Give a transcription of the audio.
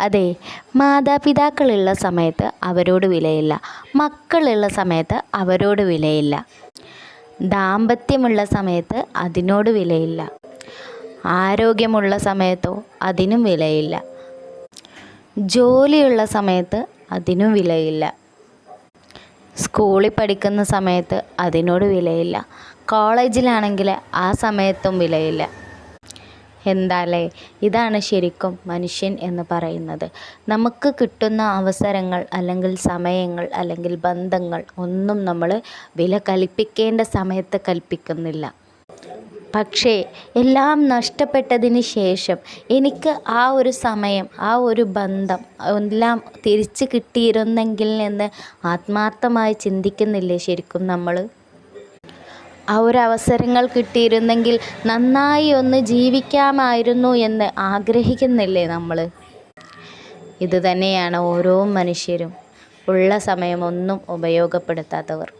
അതെ, മാതാപിതാക്കളുള്ള സമയത്ത് അവരോട് വിലയില്ല, മക്കളുള്ള സമയത്ത് അവരോട് വിലയില്ല, ദാമ്പത്യമുള്ള സമയത്ത് അതിനോട് വിലയില്ല, ആരോഗ്യമുള്ള സമയത്തോ അതിനും വിലയില്ല, ജോലിയുള്ള സമയത്ത് അതിനും വിലയില്ല, സ്കൂളിൽ പഠിക്കുന്ന സമയത്ത് അതിനോട് വിലയില്ല, കോളേജിലാണെങ്കിൽ ആ സമയത്തും വിലയില്ല. എന്താല്ലേ, ഇതാണ് ശരിക്കും മനുഷ്യൻ എന്ന് പറയുന്നത്. നമുക്ക് കിട്ടുന്ന അവസരങ്ങൾ അല്ലെങ്കിൽ സമയങ്ങൾ അല്ലെങ്കിൽ ബന്ധങ്ങൾ ഒന്നും നമ്മൾ വില കൽപ്പിക്കേണ്ട സമയത്ത് കൽപ്പിക്കുന്നില്ല. പക്ഷേ എല്ലാം നഷ്ടപ്പെട്ടതിന് ശേഷം എനിക്ക് ആ ഒരു സമയം, ആ ഒരു ബന്ധം എല്ലാം തിരിച്ച് കിട്ടിയിരുന്നെങ്കിൽ എന്ന് ആത്മാർത്ഥമായി ചിന്തിക്കുന്നില്ലേ ശരിക്കും നമ്മൾ? ആ ഒരു അവസരങ്ങൾ കിട്ടിയിരുന്നെങ്കിൽ നന്നായി ഒന്ന് ജീവിക്കാമായിരുന്നു എന്ന് ആഗ്രഹിക്കുന്നില്ലേ നമ്മൾ? ഇതുതന്നെയാണ് ഓരോ മനുഷ്യരും, ഉള്ള സമയമൊന്നും ഉപയോഗപ്പെടുത്താത്തവർ.